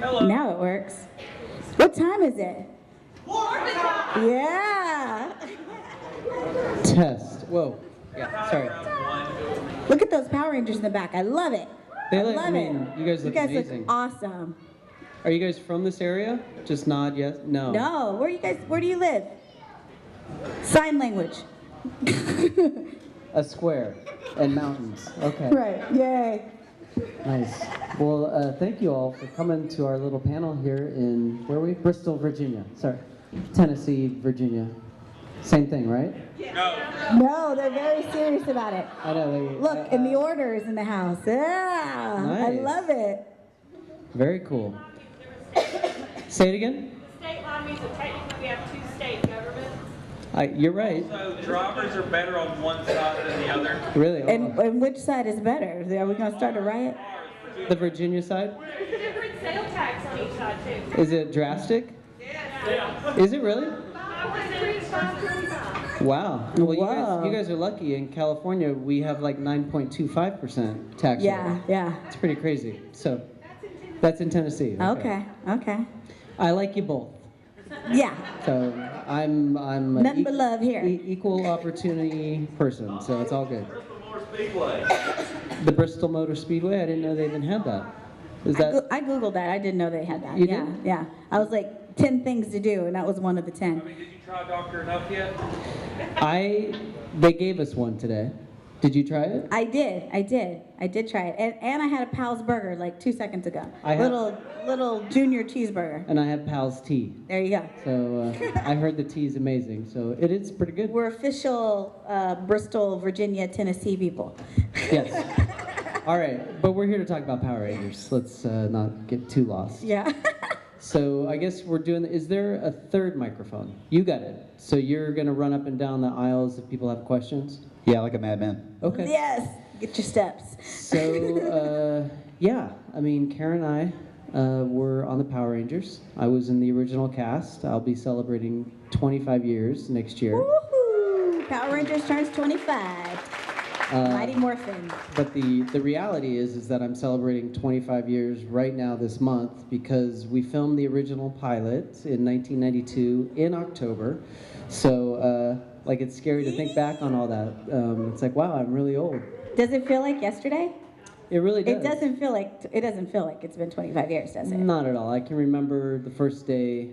Hello. Now it works. What time is it? Morphin time. Yeah. Test. Whoa. Yeah, sorry. Look at those Power Rangers in the back. I love it. They I look, love I mean, it. you guys look amazing. Look awesome. Are you guys from this area? Just nod yes? No. No. Where do you live? Sign language. A square and mountains. Okay. Right. Yay. Nice. Well, thank you all for coming to our little panel here in, where are we? Bristol, Virginia. Sorry. Tennessee, Virginia. Same thing, right? No. No, they're very serious about it. I know. Look, and the order is in the house. Yeah. Nice. I love it. Very cool. Say it again? State law means that technically we have two state governments. You're right. So drivers are better on one side than the other. Really? And which side is better? Are we going to start a riot? The Virginia side? There's a different sales tax on each side too. Is it drastic? Yeah. Is it really? 5%, 5.25. Wow. Well, Wow. you guys are lucky. In California, we have like 9.25% tax rate. Yeah. It's pretty crazy. So, that's in Tennessee. Okay. I like you both. Yeah. So, I'm an Nothing but love here. equal opportunity person. So it's all good. Speedway. The Bristol Motor Speedway. I didn't know they even had that. Is that? I Googled that. I didn't know they had that. You yeah. did? Yeah. I was like 10 things to do, and that was one of the 10. I mean, did you try Dr. Enough yet? They gave us one today. Did you try it? I did try it, and I had a Pal's Burger like 2 seconds ago. I have- Little junior cheeseburger. And I had Pal's tea. There you go. So I heard the tea is amazing. So it is pretty good. We're official Bristol, Virginia, Tennessee people. Yes. All right, but we're here to talk about Power Rangers. Let's not get too lost. Yeah. So I guess we're doing, is there a third microphone? You got it. So you're going to run up and down the aisles if people have questions? Yeah, like a madman. Okay. Yes. Get your steps. So, yeah, I mean, Karen and I were on the Power Rangers. I was in the original cast. I'll be celebrating 25 years next year. Woohoo! Power Rangers turns 25. Mighty Morphin. But the reality is that I'm celebrating 25 years right now this month because we filmed the original pilot in 1992 in October. So, like, it's scary to think back on all that. It's like, wow, I'm really old. Does it feel like yesterday? It really does. It doesn't feel like it's been 25 years, does it? Not at all. I can remember the first day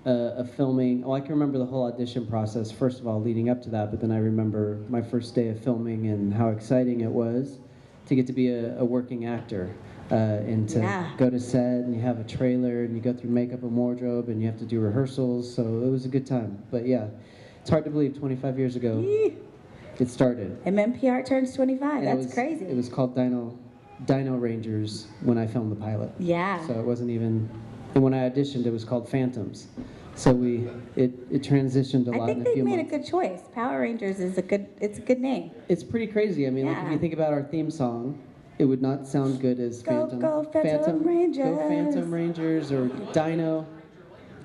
of filming. Oh, I can remember the whole audition process, first of all, leading up to that, but then I remember my first day of filming and how exciting it was to get to be a working actor and to go to set and you have a trailer and you go through makeup and wardrobe and you have to do rehearsals, so it was a good time. But yeah, it's hard to believe 25 years ago it started. MMPR turns 25. And That's crazy. It was called Dino Rangers when I filmed the pilot. Yeah. So it wasn't even, and when I auditioned, it was called Phantoms. So it transitioned a lot I in think a they few made months. a good choice. Power Rangers is a good name. It's pretty crazy. I mean, like if Yeah. you think about our theme song, it would not sound good as Go, Phantom. go, Phantom Rangers. Go Phantom Rangers or Dino.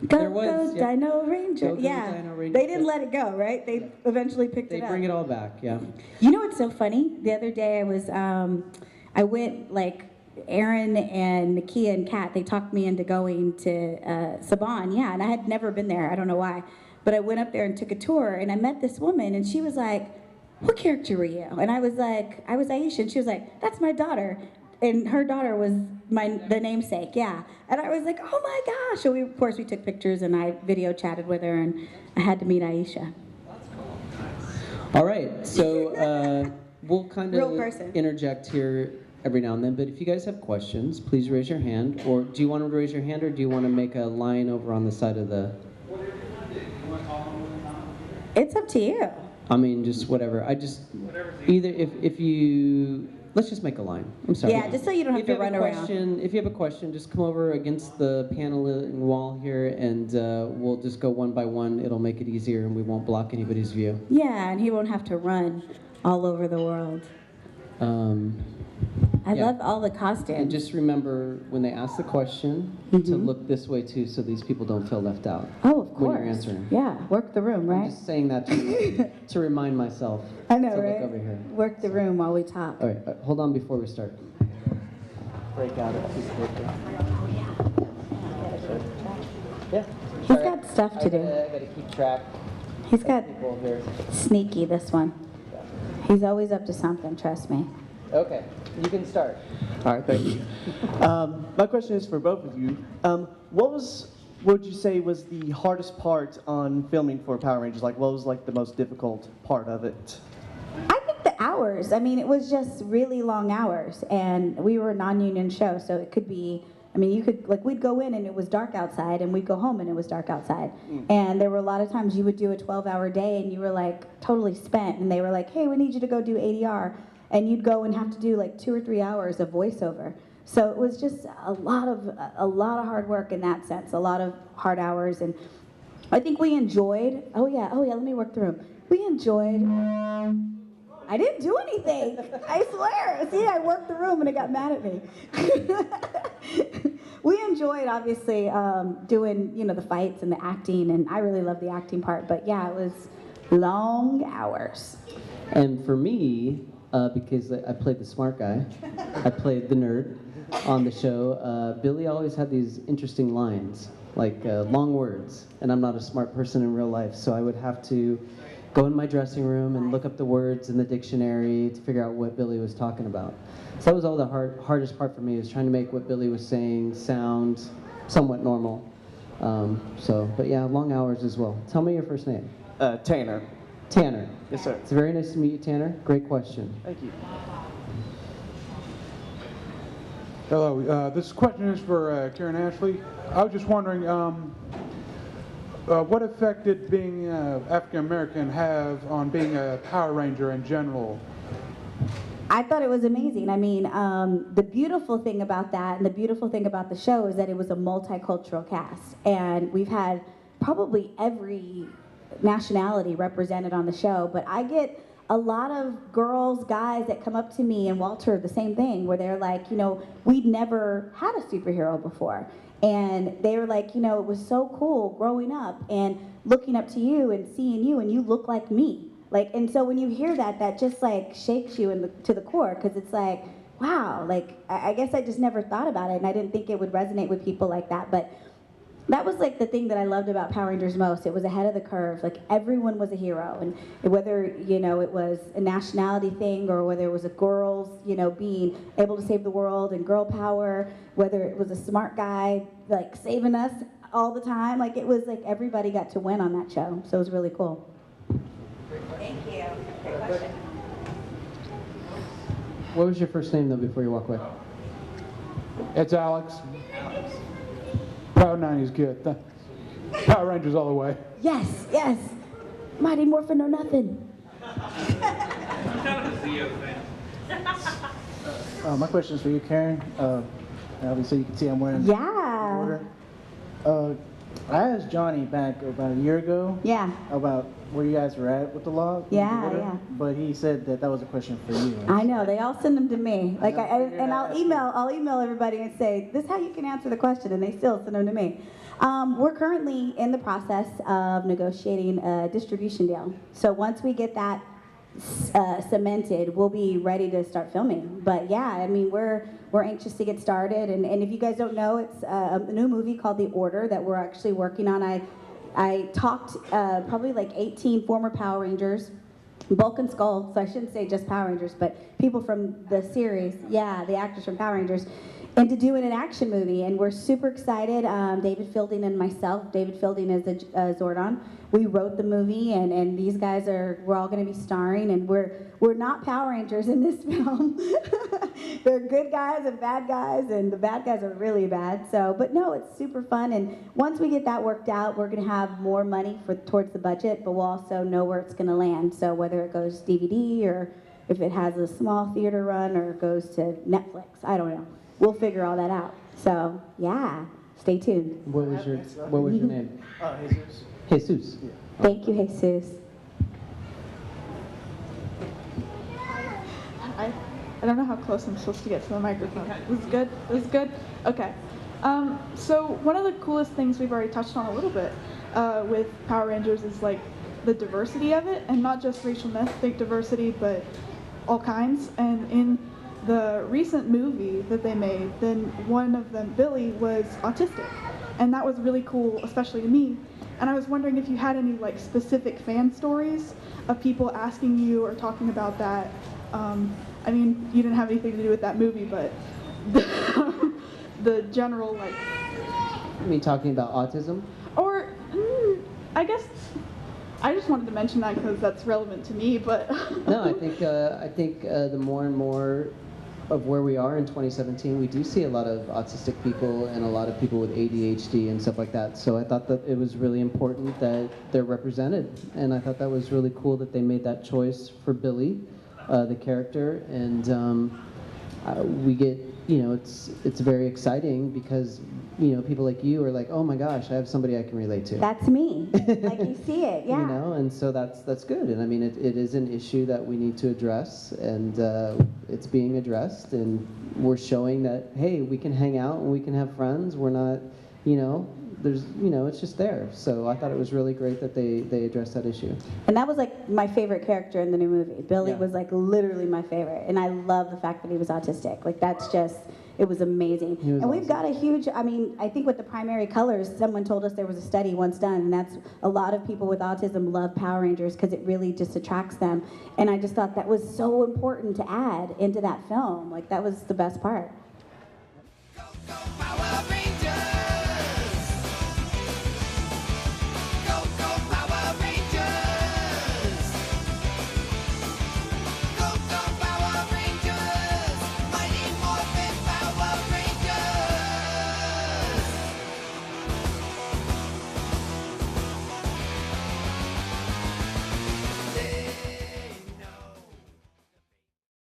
Go, There was, go, yeah. Dino Ranger. Go, go, yeah. Dino Ranger. They didn't let it go, right? They eventually picked They it up. bring it all back, yeah. You know what's so funny? The other day I went like Aaron and Nakia and Kat, they talked me into going to Saban, yeah, and I had never been there, I don't know why. But I went up there and took a tour and I met this woman and she was like, what character were you? And I was like, I was Aisha, and she was like, that's my daughter. And her daughter was the namesake, yeah. And I was like, oh my gosh. So of course we took pictures and I video chatted with her and I had to meet Aisha. All right, so we'll kind Real of person. interject here every now and then, but if you guys have questions, please raise your hand. Or do you want to raise your hand, or do you want to make a line over on the side of the... It's up to you. I mean, just whatever. Either if you... Let's just make a line. I'm sorry. Yeah, just so you don't have to run around. If you have a question, just come over against the paneling wall here, and we'll just go one by one. It'll make it easier, and we won't block anybody's view. Yeah, and he won't have to run all over the world. I Yeah. love all the costumes. And just remember, when they ask the question, to look this way too, so these people don't feel left out. Oh, of course. When you're answering. Yeah, work the room, I'm right? just saying that to remind myself. I know, to right? Look over here. Work the room while we talk. All right, hold on before we start. Break out a piece of paper. Yeah. He's got stuff to do. I gotta keep track He's got of people here. sneaky, this one. He's always up to something, trust me. Okay, you can start. All right, thank you. My question is for both of you. What would you say was the hardest part on filming for Power Rangers? Like, what was like the most difficult part of it? I think the hours. I mean, it was just really long hours, and we were a non-union show, so it could be. I mean, you could like we'd go in and it was dark outside, and we'd go home and it was dark outside. And there were a lot of times you would do a 12-hour day and you were like totally spent, and they were like, "Hey, we need you to go do ADR," and you'd go and have to do like 2 or 3 hours of voiceover. So it was just a lot of hard work in that sense, a lot of hard hours, and I think we enjoyed. Oh yeah, let me work through 'em. We enjoyed. I didn't do anything. I swear. See, I worked the room and it got mad at me. We enjoyed, obviously, doing, the fights and the acting, and I really loved the acting part. But yeah, it was long hours. And for me, because I played the smart guy, I played the nerd on the show, Billy always had these interesting lines, like long words, and I'm not a smart person in real life, so I would have to go in my dressing room and look up the words in the dictionary to figure out what Billy was talking about. So that was all the hardest part for me, was trying to make what Billy was saying sound somewhat normal. But yeah, long hours as well. Tell me your first name. Tanner. Tanner. Yes, sir. It's very nice to meet you, Tanner. Great question. Thank you. Hello, this question is for Karan Ashley. I was just wondering, what effect did being African American have on being a Power Ranger in general? I thought it was amazing. I mean, the beautiful thing about that and the beautiful thing about the show is that it was a multicultural cast. And we've had probably every nationality represented on the show. But I get a lot of girls, guys that come up to me, and Walter, the same thing, where they're like, we'd never had a superhero before. And they were like, it was so cool growing up and looking up to you and seeing you, and you look like me. Like, and so when you hear that, that just like shakes you to the core, because it's like, wow, like, I guess I just never thought about it, and I didn't think it would resonate with people like that. But that was like the thing that I loved about Power Rangers most. It was ahead of the curve. Like, everyone was a hero, and whether it was a nationality thing, or whether it was a girls being able to save the world and girl power, whether it was a smart guy like saving us all the time, like it was like everybody got to win on that show. So it was really cool. Thank you. Great question. What was your first name, though, before you walk away? It's Alex. Proud 90's good. Power Rangers all the way. Yes. Mighty Morphin or nothing. I'm kind of a Zeo fan. My question is for you, Karen. Obviously, you can see I'm wearing the Yeah. order. I asked Johnny back about a year ago Yeah. about where you guys were at with the log. with the Yeah, order, yeah. But he said that was a question for you. I know, they all send them to me. Like, Yeah, I'll email everybody and say, this is how you can answer the question, and they still send them to me. We're currently in the process of negotiating a distribution deal. So once we get that cemented, we'll be ready to start filming. But yeah, I mean, we're anxious to get started. And if you guys don't know, it's a new movie called The Order that we're actually working on. I talked probably like 18 former Power Rangers, Bulk and Skull, so I shouldn't say just Power Rangers, but people from the series, yeah, the actors from Power Rangers, and to do an action movie. And we're super excited. David Fielding and myself, David Fielding is the Zordon. We wrote the movie, and these guys we're all going to be starring, and we're not Power Rangers in this film. They're good guys and bad guys, and the bad guys are really bad. So, but no, it's super fun. And once we get that worked out, we're going to have more money towards the budget, but we'll also know where it's going to land. So whether it goes DVD or if it has a small theater run or goes to Netflix, I don't know. We'll figure all that out. So yeah, stay tuned. What was your name? Jesus. Jesus. Yeah. Thank you, Jesus. I don't know how close I'm supposed to get to the microphone. This is good? This is good? Okay. So one of the coolest things we've already touched on a little bit with Power Rangers is like the diversity of it, and not just racial and ethnic diversity, but all kinds. And in the recent movie that they made, then one of them, Billy, was autistic. and that was really cool, especially to me. And I was wondering if you had any like specific fan stories of people asking you or talking about that. I mean, you didn't have anything to do with that movie, but the general like. I mean, talking about autism? Or I guess I just wanted to mention that because that's relevant to me. But No, I think the more and more of where we are in 2017, we do see a lot of autistic people and a lot of people with ADHD and stuff like that. So I thought that it was really important that they're represented, and I thought that was really cool that they made that choice for Billy, the character, and we get, you know, it's very exciting because, you know, people like you are like, oh my gosh, I have somebody I can relate to. That's me. Like you see it, yeah. You know, and so that's good. And I mean, it is an issue that we need to address, and it's being addressed, and we're showing that, hey, we can hang out and we can have friends. We're not, you know, there's, you know, it's just there. So I thought it was really great that they addressed that issue. And that was like my favorite character in the new movie. Billy Yeah. was like literally my favorite. And I love the fact that he was autistic. Like that's just, it was amazing. He was and we've awesome. got a huge, I mean, I think with the primary colors, someone told us there was a study once done, and that's a lot of people with autism love Power Rangers because it really just attracts them. And I just thought that was so important to add into that film. Like that was the best part.